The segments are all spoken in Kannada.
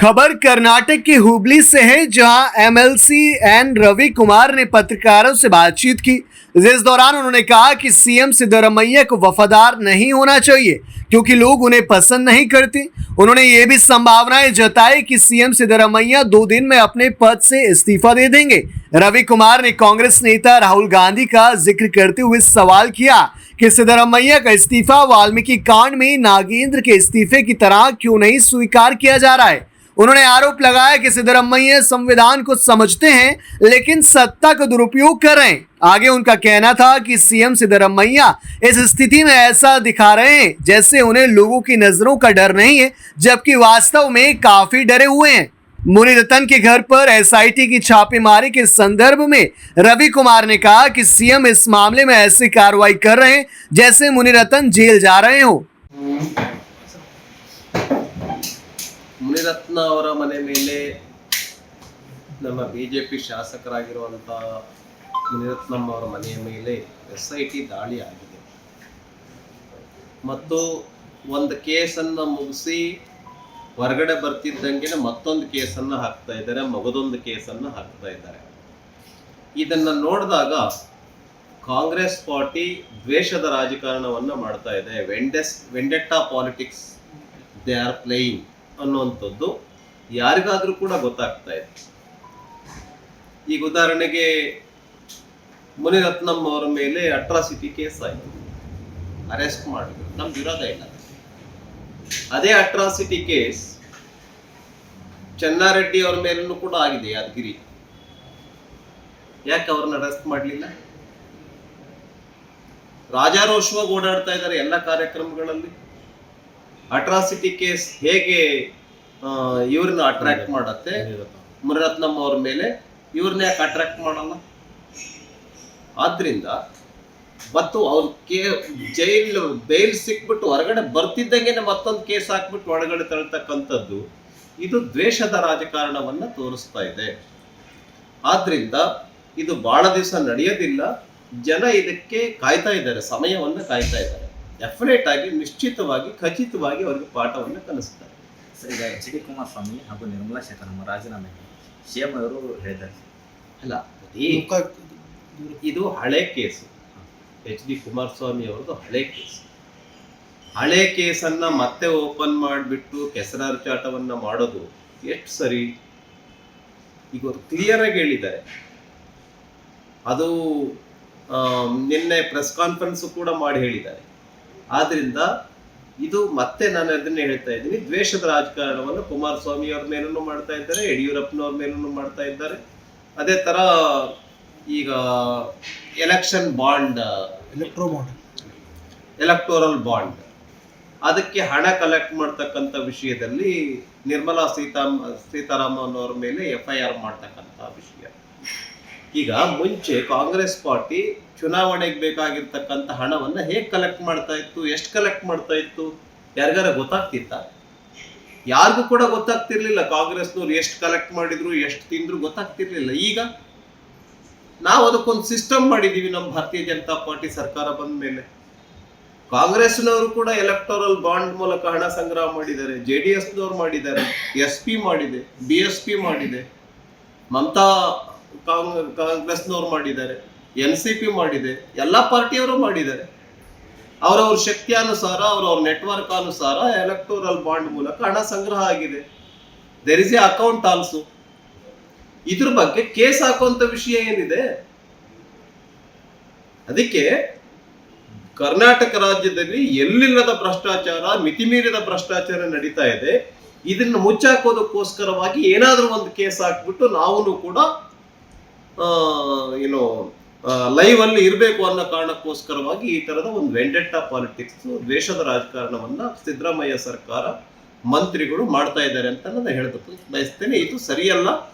खबर कर्नाटक के हुबली से है, जहां एमएलसी एन रवि कुमार ने पत्रकारों से बातचीत की, जिस दौरान उन्होंने कहा कि सीएम सिद्धरामैया को वफादार नहीं होना चाहिए क्योंकि लोग उन्हें पसंद नहीं करते। उन्होंने ये भी संभावनाएं जताई कि सीएम सिद्धरामैया 2 दिन में अपने पद से इस्तीफा दे देंगे। रवि कुमार ने कांग्रेस नेता राहुल गांधी का जिक्र करते हुए सवाल किया कि सिद्धरामैया का इस्तीफा वाल्मीकि कांड में नागेंद्र के इस्तीफे की तरह क्यों नहीं स्वीकार किया जा रहा है। उन्होंने आरोप लगाया कि सिद्धरामैया संविधान को समझते हैं लेकिन सत्ता का दुरुपयोग कर रहे हैं। आगे उनका कहना था कि सीएम सिद्धरामैया इस स्थिति में ऐसा दिखा रहे हैं जैसे उन्हें लोगों की नजरों का डर नहीं है, जबकि वास्तव में काफी डरे हुए हैं। मुनिरत्न के घर पर एसआईटी की छापेमारी के संदर्भ में रवि कुमार ने कहा कि सीएम इस मामले में ऐसी कार्रवाई कर रहे हैं जैसे मुनिरत्न जेल जा रहे हो। ಮುನಿರತ್ನ ಅವರ ಮನೆ ಮೇಲೆ ನಮ್ಮ ಬಿಜೆಪಿ ಶಾಸಕರಾಗಿರುವಂಥ ಮುನಿರತ್ನಂ ಅವರ ಮನೆಯ ಮೇಲೆ SIT ದಾಳಿ ಆಗಿದೆ ಮತ್ತು ಒಂದು ಕೇಸನ್ನು ಮುಗಿಸಿ ಹೊರಗಡೆ ಬರ್ತಿದ್ದಂಗೆ ಮತ್ತೊಂದು ಕೇಸನ್ನು ಹಾಕ್ತಾ ಇದ್ದಾರೆ, ಮಗದೊಂದು ಕೇಸನ್ನು ಹಾಕ್ತಾ ಇದ್ದಾರೆ. ಇದನ್ನು ನೋಡಿದಾಗ ಕಾಂಗ್ರೆಸ್ ಪಾರ್ಟಿ ದ್ವೇಷದ ರಾಜಕಾರಣವನ್ನು ಮಾಡ್ತಾ ಇದೆ. ವೆಂಡೆಟ್ಟಾ ಪಾಲಿಟಿಕ್ಸ್ ದೇ ಆರ್ ಪ್ಲೇಯಿಂಗ್ ಅನ್ನುವಂಥದ್ದು ಯಾರಿಗಾದ್ರೂ ಕೂಡ ಗೊತ್ತಾಗ್ತಾ ಇದೆ. ಈಗ ಉದಾಹರಣೆಗೆ ಮುನಿರತ್ನಂ ಅವರ ಮೇಲೆ ಅಟ್ರಾಸಿಟಿ ಕೇಸ್ ಆಯಿತು, ಅರೆಸ್ಟ್ ಮಾಡಿದ್ರು, ನಮ್ಗೆ ವಿರೋಧ ಇಲ್ಲ. ಅದೇ ಅಟ್ರಾಸಿಟಿ ಕೇಸ್ ಚೆನ್ನಾರೆಡ್ಡಿ ಅವರ ಮೇಲೂ ಕೂಡ ಆಗಿದೆ, ಯಾದಗಿರಿ. ಯಾಕೆ ಅವ್ರನ್ನ ಅರೆಸ್ಟ್ ಮಾಡಲಿಲ್ಲ? ರಾಜಾರೋಷವಾಗಿ ಓಡಾಡ್ತಾ ಇದ್ದಾರೆ ಎಲ್ಲ ಕಾರ್ಯಕ್ರಮಗಳಲ್ಲಿ. ಅಟ್ರಾಸಿಟಿ ಕೇಸ್ ಹೇಗೆ ಇವ್ರನ್ನ ಅಟ್ರಾಕ್ಟ್ ಮಾಡತ್ತೆ ಮುನಿರತ್ನಂ ಅವ್ರ ಮೇಲೆ, ಇವ್ರನ್ನ ಯಾಕೆ ಅಟ್ರಾಕ್ಟ್ ಮಾಡಲ್ಲ? ಆದ್ರಿಂದ ಮತ್ತು ಅವ್ರ ಬೇಲ್ ಸಿಕ್ಬಿಟ್ಟು ಹೊರಗಡೆ ಬರ್ತಿದ್ದಂಗೆ ಮತ್ತೊಂದು ಕೇಸ್ ಹಾಕ್ಬಿಟ್ಟು ಒಳಗಡೆ ತಳ್ತಕ್ಕಂಥದ್ದು ಇದು ದ್ವೇಷದ ರಾಜಕಾರಣವನ್ನ ತೋರಿಸ್ತಾ ಇದೆ. ಆದ್ರಿಂದ ಇದು ಬಹಳ ದಿವಸ ನಡೆಯೋದಿಲ್ಲ. ಜನ ಇದಕ್ಕೆ ಕಾಯ್ತಾ ಇದ್ದಾರೆ, ಸಮಯವನ್ನು ಕಾಯ್ತಾ ಇದ್ದಾರೆ. ಡೆಫಿನೆಟ್ ಆಗಿ, ನಿಶ್ಚಿತವಾಗಿ, ಖಚಿತವಾಗಿ ಅವರಿಗೆ ಪಾಠವನ್ನು ಕಲಿಸ್ತಾರೆ. ಈಗ HD ಕುಮಾರಸ್ವಾಮಿ ಹಾಗೂ ನಿರ್ಮಲಾ ಸೀತಾರಾಮನ್ ರಾಜೀನಾಮೆ ಸಿಎಂ ಅವರು ಹೇಳಿದ್ದಾರೆ. ಅಲ್ಲ, ಇದು ಹಳೆ ಕೇಸು. HD ಕುಮಾರಸ್ವಾಮಿ ಅವರದು ಹಳೆ ಕೇಸು. ಹಳೆ ಕೇಸನ್ನ ಮತ್ತೆ ಓಪನ್ ಮಾಡಿಬಿಟ್ಟು ಕೆಸರಾಚಾಟವನ್ನ ಮಾಡೋದು ಎಷ್ಟು ಸರಿ? ಈಗ ಅವರು ಕ್ಲಿಯರ್ ಆಗಿ ಹೇಳಿದ್ದಾರೆ. ಅದು ನಿನ್ನೆ ಪ್ರೆಸ್ ಕಾನ್ಫರೆನ್ಸ್ ಕೂಡ ಮಾಡಿ ಹೇಳಿದ್ದಾರೆ. ಆದ್ರಿಂದ ಇದು ಮತ್ತೆ ನಾನು ಅದನ್ನೇ ಹೇಳ್ತಾ ಇದ್ದೀನಿ, ದ್ವೇಷದ ರಾಜಕಾರಣವನ್ನು ಕುಮಾರಸ್ವಾಮಿ ಅವ್ರ ಮೇಲೂ ಮಾಡ್ತಾ ಇದ್ದಾರೆ, ಯಡಿಯೂರಪ್ಪನವ್ರ ಮೇಲೂ ಮಾಡ್ತಾ ಇದ್ದಾರೆ. ಅದೇ ತರ ಈಗ ಎಲೆಕ್ಷನ್ ಬಾಂಡ್, ಎಲೆಕ್ಟೋರಲ್ ಬಾಂಡ್, ಅದಕ್ಕೆ ಹಣ ಕಲೆಕ್ಟ್ ಮಾಡ್ತಕ್ಕಂಥ ವಿಷಯದಲ್ಲಿ ನಿರ್ಮಲಾ ಸೀತಾರಾಮನ್ ಅವ್ರ ಮೇಲೆ FIR ಮಾಡ್ತಕ್ಕಂಥ ವಿಷಯ. ಈಗ ಮುಂಚೆ ಕಾಂಗ್ರೆಸ್ ಪಾರ್ಟಿ ಚುನಾವಣೆಗೆ ಬೇಕಾಗಿರ್ತಕ್ಕಂಥ ಹಣವನ್ನ ಹೇಗೆ ಕಲೆಕ್ಟ್ ಮಾಡ್ತಾ ಇತ್ತು, ಎಷ್ಟು ಕಲೆಕ್ಟ್ ಮಾಡ್ತಾ ಇತ್ತು, ಯಾರಿಗಾರ ಗೊತ್ತಾಗ್ತಿತ್ತ? ಯಾರಿಗೂ ಕೂಡ ಗೊತ್ತಾಗ್ತಿರ್ಲಿಲ್ಲ. ಕಾಂಗ್ರೆಸ್ನವ್ರು ಎಷ್ಟು ಕಲೆಕ್ಟ್ ಮಾಡಿದ್ರು, ಎಷ್ಟು ತಿಂದ್ರು ಗೊತ್ತಾಗ್ತಿರ್ಲಿಲ್ಲ. ಈಗ ನಾವು ಅದಕ್ಕೊಂದು ಸಿಸ್ಟಮ್ ಮಾಡಿದೀವಿ. ನಮ್ಮ ಭಾರತೀಯ ಜನತಾ ಪಾರ್ಟಿ ಸರ್ಕಾರ ಬಂದ ಮೇಲೆ ಕಾಂಗ್ರೆಸ್ನವರು ಕೂಡ ಎಲೆಕ್ಟೋರಲ್ ಬಾಂಡ್ ಮೂಲಕ ಹಣ ಸಂಗ್ರಹ ಮಾಡಿದ್ದಾರೆ, JDSನವ್ರು ಮಾಡಿದ್ದಾರೆ, SP ಮಾಡಿದೆ, BSP ಮಾಡಿದೆ, ಮಮತಾ ಕಾಂಗ್ರೆಸ್ನವ್ರು ಮಾಡಿದ್ದಾರೆ, NCP ಮಾಡಿದೆ, ಎಲ್ಲ ಪಾರ್ಟಿಯವರು ಮಾಡಿದ್ದಾರೆ. ಅವರವ್ರ ಶಕ್ತಿಯಾನುಸಾರ, ಅವರವ್ರ ನೆಟ್ವರ್ಕ್ ಅನುಸಾರ ಎಲೆಕ್ಟೋರಲ್ ಬಾಂಡ್ ಮೂಲಕ ಹಣ ಸಂಗ್ರಹ ಆಗಿದೆ. There is a account also. ಇದ್ರ ಬಗ್ಗೆ ಕೇಸ್ ಹಾಕುವಂತ ವಿಷಯ ಏನಿದೆ? ಅದಕ್ಕೆ ಕರ್ನಾಟಕ ರಾಜ್ಯದಲ್ಲಿ ಎಲ್ಲಿಲ್ಲದ ಭ್ರಷ್ಟಾಚಾರ, ಮಿತಿಮೀರಿದ ಭ್ರಷ್ಟಾಚಾರ ನಡೀತಾ ಇದೆ. ಇದನ್ನ ಮುಚ್ಚಾಕೋದಕ್ಕೋಸ್ಕರವಾಗಿ ಏನಾದ್ರೂ ಒಂದು ಕೇಸ್ ಹಾಕ್ಬಿಟ್ಟು ನಾವು ಕೂಡ ಲೈವ್ ಅಲ್ಲಿ ಇರಬೇಕು ಅನ್ನೋ ಕಾರಣಕ್ಕೋಸ್ಕರವಾಗಿ ಈ ತರದ ಒಂದು ವೆಂಡೆಟ್ಟಾ ಪಾಲಿಟಿಕ್ಸ್, ದ್ವೇಷದ ರಾಜಕಾರಣವನ್ನ ಸಿದ್ದರಾಮಯ್ಯ ಸರ್ಕಾರ, ಮಂತ್ರಿಗಳು ಮಾಡ್ತಾ ಇದ್ದಾರೆ ಅಂತ ನಾನು ಹೇಳೋದಕ್ಕೆ ಬಯಸ್ತೇನೆ. ಇದು ಸರಿಯಲ್ಲ.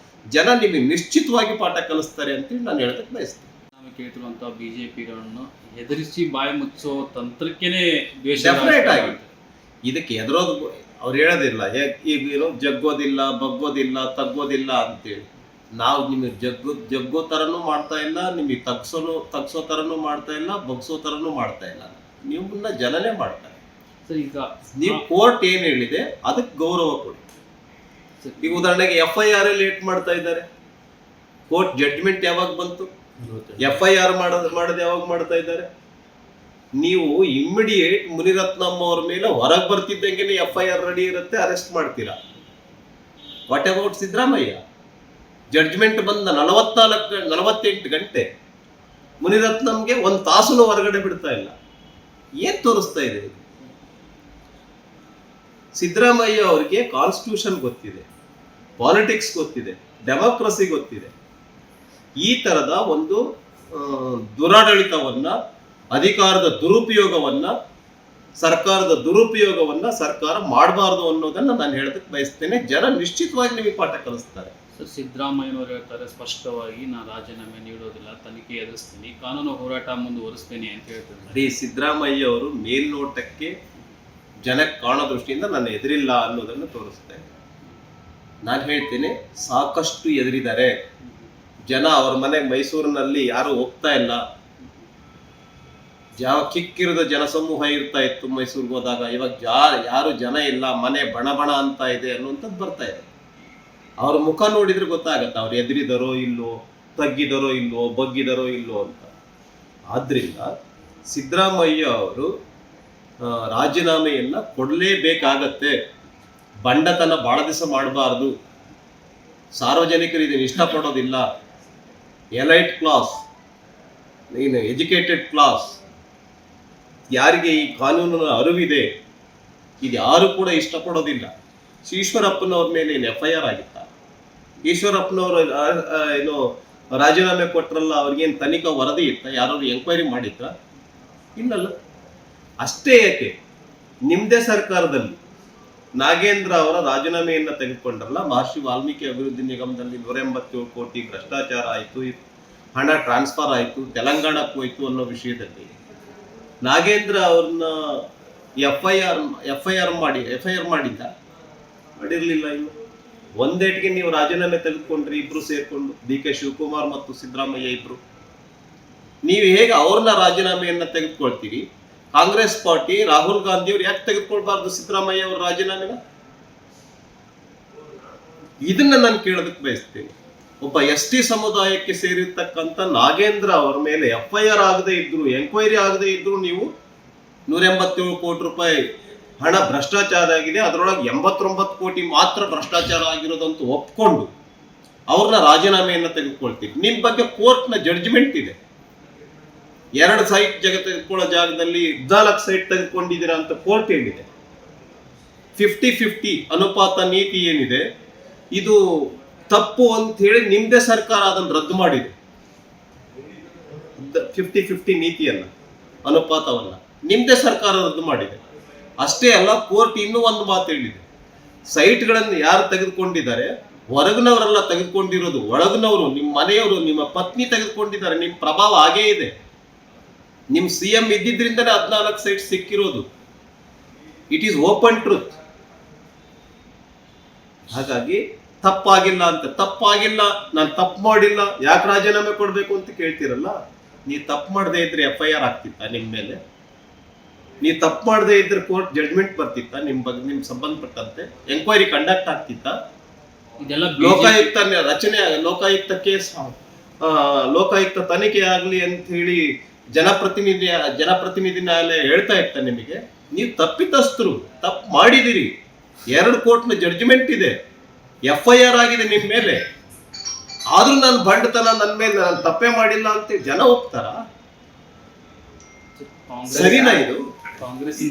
ಜನ ನಿಮಗೆ ನಿಶ್ಚಿತವಾಗಿ ಪಾಠ ಕಲಿಸ್ತಾರೆ ಅಂತೇಳಿ ನಾನು ಹೇಳೋದಕ್ಕೆ ಬಯಸ್ತೇನೆ. ನಾವು ಕೇಳ್ತಿರುವಂತಹ ಬಿಜೆಪಿಗಳನ್ನು ಎದುರಿಸಿ ಬಾಯಿ ಮುಚ್ಚೋ ತಂತ್ರಕ್ಕೇನೆ ದ್ವೇಷ. ಡೆಫಿನೆಟ್ ಆಗಿ ಇದಕ್ಕೆ ಎದುರೋದು ಅವ್ರು ಹೇಳೋದಿಲ್ಲ, ಈಗ ಜಗ್ಗೋದಿಲ್ಲ, ಬಗ್ಗೋದಿಲ್ಲ, ತಗ್ಗೋದಿಲ್ಲ ಅಂತೇಳಿ. ನಾವು ನಿಮಗೆ ಜಗ್ಗೋ ತರನು ಮಾಡ್ತಾ ಇಲ್ಲ, ನಿಮಗೆ ತಗ್ಸೋ ತರನು ಮಾಡ್ತಾ ಇಲ್ಲ, ಬಗ್ಸೋ ತರನು ಮಾಡ್ತಾ ಇಲ್ಲ. ನಿಮ್ಮನ್ನ ಜನನೇ ಮಾಡ್ತಾರೆ. ಈಗ ನೀವು ಕೋರ್ಟ್ ಏನ್ ಹೇಳಿದೆ ಅದಕ್ಕೆ ಗೌರವ ಕೊಡಿ. ಈಗ ಉದಾಹರಣೆಗೆ FIR ಲೇಟ್ ಮಾಡ್ತಾ ಇದ್ದಾರೆ. ಕೋರ್ಟ್ ಜಡ್ಜ್ಮೆಂಟ್ ಯಾವಾಗ ಬಂತು? FIR ಮಾಡೋದು ಯಾವಾಗ ಮಾಡ್ತಾ ಇದ್ದಾರೆ? ನೀವು ಇಮ್ಮಿಡಿಯೇಟ್ ಮುನಿರತ್ನಮ್ಮ ಅವ್ರ ಮೇಲೆ ಹೊರಗೆ ಬರ್ತಿದ್ದಂಗೆ FIR ರೆಡಿ ಇರುತ್ತೆ, ಅರೆಸ್ಟ್ ಮಾಡ್ತೀರಾ. What about Siddaramaiah? ಜಡ್ಜ್ಮೆಂಟ್ ಬಂದ 48 ಗಂಟೆ ಮುನಿರತ್ನಂಗೆ 1 ತಾಸು ಹೊರಗಡೆ ಬಿಡ್ತಾ ಇಲ್ಲ. ಏನ್ ತೋರಿಸ್ತಾ ಇದೆ? ಸಿದ್ದರಾಮಯ್ಯ ಅವರಿಗೆ ಕಾನ್ಸ್ಟಿಟ್ಯೂಷನ್ ಗೊತ್ತಿದೆ, ಪಾಲಿಟಿಕ್ಸ್ ಗೊತ್ತಿದೆ, ಡೆಮೋಕ್ರಸಿ ಗೊತ್ತಿದೆ. ಈ ತರದ ಒಂದು ದುರಾಡಳಿತವನ್ನ, ಅಧಿಕಾರದ ದುರುಪಯೋಗವನ್ನ, ಸರ್ಕಾರದ ದುರುಪಯೋಗವನ್ನ ಸರ್ಕಾರ ಮಾಡಬಾರ್ದು ಅನ್ನೋದನ್ನ ನಾನು ಹೇಳೋದಕ್ಕೆ ಬಯಸ್ತೇನೆ. ಜನ ನಿಶ್ಚಿತವಾಗಿ ನಿಮಗೆ ಪಾಠ ಕಲಿಸ್ತಾರೆ. ಸರ್, ಸಿದ್ದರಾಮಯ್ಯನವರು ಹೇಳ್ತಾರೆ ಸ್ಪಷ್ಟವಾಗಿ, ನಾನು ರಾಜೀನಾಮೆ ನೀಡೋದಿಲ್ಲ, ತನಿಖೆ ಎದುರಿಸ್ತೀನಿ, ಕಾನೂನು ಹೋರಾಟ ಮುಂದುವರಿಸ್ತೀನಿ ಅಂತ ಹೇಳ್ತಾರೆ. ಸಿದ್ದರಾಮಯ್ಯ ಅವರು ಮೇಲ್ನೋಟಕ್ಕೆ ಜನಕ್ಕೆ ಕಾಣೋ ದೃಷ್ಟಿಯಿಂದ ನಾನು ಎದುರಿಲ್ಲ ಅನ್ನೋದನ್ನು ತೋರಿಸ್ತೇನೆ. ನಾನು ಹೇಳ್ತೇನೆ, ಸಾಕಷ್ಟು ಎದುರಿದ್ದಾರೆ ಜನ. ಅವ್ರ ಮನೆಗೆ ಮೈಸೂರಿನಲ್ಲಿ ಯಾರು ಹೋಗ್ತಾ ಇಲ್ಲ. ಕಿಕ್ಕಿರದ ಜನಸಮೂಹ ಇರ್ತಾ ಇತ್ತು ಮೈಸೂರಿಗೆ ಹೋದಾಗ. ಇವಾಗ ಯಾರು ಜನ ಇಲ್ಲ, ಮನೆ ಬಣ ಬಣ ಅಂತ ಇದೆ ಅನ್ನುವಂಥದ್ದು ಬರ್ತಾ ಇದೆ. ಅವ್ರ ಮುಖ ನೋಡಿದ್ರೆ ಗೊತ್ತಾಗತ್ತೆ ಅವ್ರು ಎದುರಿದರೋ ಇಲ್ಲೋ, ತಗ್ಗಿದರೋ ಇಲ್ಲೋ, ಬಗ್ಗಿದರೋ ಇಲ್ಲೋ ಅಂತ. ಆದ್ರಿಂದ ಸಿದ್ದರಾಮಯ್ಯ ಅವರು ರಾಜೀನಾಮೆಯನ್ನ ಕೊಡಲೇಬೇಕಾಗತ್ತೆ. ಬಂಡತನ ಬಹಳ ದಿವಸ ಮಾಡಬಾರ್ದು. ಸಾರ್ವಜನಿಕರು ಇದನ್ನು ಇಷ್ಟಪಡೋದಿಲ್ಲ. ಎಲೈಟ್ ಕ್ಲಾಸ್, ಎಜುಕೇಟೆಡ್ ಕ್ಲಾಸ್, ಯಾರಿಗೆ ಈ ಕಾನೂನಿನ ಅರಿವಿದೆ, ಇದು ಯಾರು ಕೂಡ ಇಷ್ಟಪಡೋದಿಲ್ಲ. ಈಶ್ವರಪ್ಪನವ್ರ ಮೇಲೆ ಏನು FIR ಆಗಿತ್ತ? ಈಶ್ವರಪ್ಪನವರು ಏನು ರಾಜೀನಾಮೆ ಕೊಟ್ರಲ್ಲ, ಅವ್ರಿಗೇನು ತನಿಖಾ ವರದಿ ಇತ್ತ? ಯಾರಾದ್ರು ಎಂಕ್ವೈರಿ ಮಾಡಿದ್ರ? ಇಲ್ಲಲ್ಲ. ಅಷ್ಟೇ ಯಾಕೆ, ನಿಮ್ಮದೇ ಸರ್ಕಾರದಲ್ಲಿ ನಾಗೇಂದ್ರ ಅವರ ರಾಜೀನಾಮೆಯನ್ನ ತೆಗೆದುಕೊಂಡ್ರಲ್ಲ, ಮಹರ್ಷಿ ವಾಲ್ಮೀಕಿ ಅಭಿವೃದ್ಧಿ ನಿಗಮದಲ್ಲಿ 187 ಕೋಟಿ ಭ್ರಷ್ಟಾಚಾರ ಆಯಿತು, ಹಣ ಟ್ರಾನ್ಸ್ಫರ್ ಆಯಿತು, ತೆಲಂಗಾಣಕ್ಕೆ ಹೋಯ್ತು ಅನ್ನೋ ವಿಷಯದಲ್ಲಿ ನಾಗೇಂದ್ರ ಅವ್ರನ್ನ FIR ಮಾಡಿದ್ದ? ಮಾಡಿರ್ಲಿಲ್ಲ. ಇವು ಒಂದೇಟಿಗೆ ನೀವು ರಾಜೀನಾಮೆ ತೆಗೆದುಕೊಂಡ್ರಿ, ಇಬ್ರು ಸೇರ್ಕೊಂಡು, DK ಶಿವಕುಮಾರ್ ಮತ್ತು ಸಿದ್ದರಾಮಯ್ಯ ಇಬ್ರು. ನೀವು ಹೇಗೆ ಅವ್ರನ್ನ ರಾಜೀನಾಮೆಯನ್ನ ತೆಗೆದುಕೊಳ್ತೀರಿ? ಕಾಂಗ್ರೆಸ್ ಪಾರ್ಟಿ, ರಾಹುಲ್ ಗಾಂಧಿ ಅವ್ರು ಯಾಕೆ ತೆಗೆದುಕೊಳ್ಬಾರ್ದು ಸಿದ್ದರಾಮಯ್ಯ ಅವ್ರ ರಾಜೀನಾಮೆನ? ಇದನ್ನ ನಾನು ಕೇಳೋದಕ್ಕೆ ಬಯಸ್ತೇನೆ. ಒಬ್ಬ ST ಸಮುದಾಯಕ್ಕೆ ಸೇರಿರ್ತಕ್ಕಂಥ ನಾಗೇಂದ್ರ ಅವರ ಮೇಲೆ FIR ಆಗದೆ ಇದ್ರು, ಎಂಕ್ವೈರಿ ಆಗದೆ ಇದ್ರು, ನೀವು 187 ಕೋಟಿ ರೂಪಾಯಿ ಹಣ ಭ್ರಷ್ಟಾಚಾರ ಆಗಿದೆ, ಅದರೊಳಗೆ 89 ಕೋಟಿ ಮಾತ್ರ ಭ್ರಷ್ಟಾಚಾರ ಆಗಿರೋದಂತೂ ಒಪ್ಕೊಂಡು ಅವ್ರನ್ನ ರಾಜೀನಾಮೆಯನ್ನ ತೆಗೆದುಕೊಳ್ತೀವಿ. ನಿಮ್ ಬಗ್ಗೆ ಕೋರ್ಟ್ನ ಜಡ್ಜ್ಮೆಂಟ್ ಇದೆ. 2 ಸೈಟ್ ತೆಗೆದುಕೊಳ್ಳೋ ಜಾಗದಲ್ಲಿ 14 ಸೈಟ್ ತೆಗೆದುಕೊಂಡಿದ್ದೀರಾ ಅಂತ ಕೋರ್ಟ್ ಹೇಳಿದೆ. 50-50 ಅನುಪಾತ ನೀತಿ ಏನಿದೆ, ಇದು ತಪ್ಪು ಅಂತ ಹೇಳಿ ನಿಮ್ದೇ ಸರ್ಕಾರ ಅದನ್ನು ರದ್ದು ಮಾಡಿದೆ. 50-50 ನೀತಿಯನ್ನ, ಅನುಪಾತವನ್ನ ನಿಮ್ದೇ ಸರ್ಕಾರ ರದ್ದು ಮಾಡಿದೆ. ಅಷ್ಟೇ ಅಲ್ಲ, ಕೋರ್ಟ್ ಇನ್ನೂ ಒಂದು ಮಾತು ಹೇಳಿದೆ. ಸೈಟ್ಗಳನ್ನು ಯಾರು ತೆಗೆದುಕೊಂಡಿದ್ದಾರೆ, ಹೊರಗಿನವರೆಲ್ಲ ತೆಗೆದುಕೊಂಡಿರೋದು, ಒಳಗಿನವರು, ನಿಮ್ಮ ಮನೆಯವರು, ನಿಮ್ಮ ಪತ್ನಿ ತೆಗೆದುಕೊಂಡಿದ್ದಾರೆ. ನಿಮ್ಮ ಪ್ರಭಾವ ಹಾಗೇ ಇದೆ. ನಿಮ್ಮ CM ಇದ್ದಿದ್ರಿಂದನೇ 14 ಸೈಟ್ ಸಿಕ್ಕಿರೋದು. It is open truth. ಹಾಗಾಗಿ ತಪ್ಪಾಗಿಲ್ಲ ಅಂತ, ತಪ್ಪಾಗಿಲ್ಲ, ನಾನು ತಪ್ಪು ಮಾಡಿಲ್ಲ, ಯಾಕೆ ರಾಜೀನಾಮೆ ಕೊಡಬೇಕು ಅಂತ ಕೇಳ್ತಿರಲ್ಲ. ನೀವು ತಪ್ಪು ಮಾಡದೇ ಇದ್ರೆ FIR ಆಗ್ತಿತ್ತ ನಿಮ್ಮ ಮೇಲೆ? ನೀವು ತಪ್ಪು ಮಾಡದೇ ಇದ್ರೆ ಕೋರ್ಟ್ ಜಡ್ಜ್ಮೆಂಟ್ ಬರ್ತಿತ್ತ ನಿಮ್ಮ ಬಗ್ಗೆ, ನಿಮ್ ಸಂಬಂಧಪಟ್ಟಂತೆ ಎಂಕ್ವೈರಿ ಕಂಡಕ್ಟ್ ಆಗ್ತಿತ್ತ? ಇದೆಲ್ಲ ಲೋಕಾಯುಕ್ತ ರಚನೆ, ಲೋಕಾಯುಕ್ತ ಕೇಸ್, ಲೋಕಾಯುಕ್ತ ತನಿಖೆ ಆಗ್ಲಿ ಅಂತ ಹೇಳಿ ಜನಪ್ರತಿನಿಧಿ ನ್ಯಾಯಾಲಯ ಹೇಳ್ತಾ ಇತ್ತ ನಿಮಗೆ? ನೀವು ತಪ್ಪಿತಸ್ಥರು, ತಪ್ಪು ಮಾಡಿದಿರಿ. 2 ಕೋರ್ಟ್ನ ಜಡ್ಜ್ಮೆಂಟ್ ಇದೆ, FIR ಆಗಿದೆ ನಿಮ್ಮ ಮೇಲೆ. ಆದ್ರೂ ನಾನು ಬಂಡತನ, ನನ್ನ ಮೇಲೆ ನಾನು ತಪ್ಪೇ ಮಾಡಿಲ್ಲ ಅಂತ ಜನ ಒಪ್ತಾರ? ಸರಿನಾ ಇದು? ಕಾಂಗ್ರೆಸ್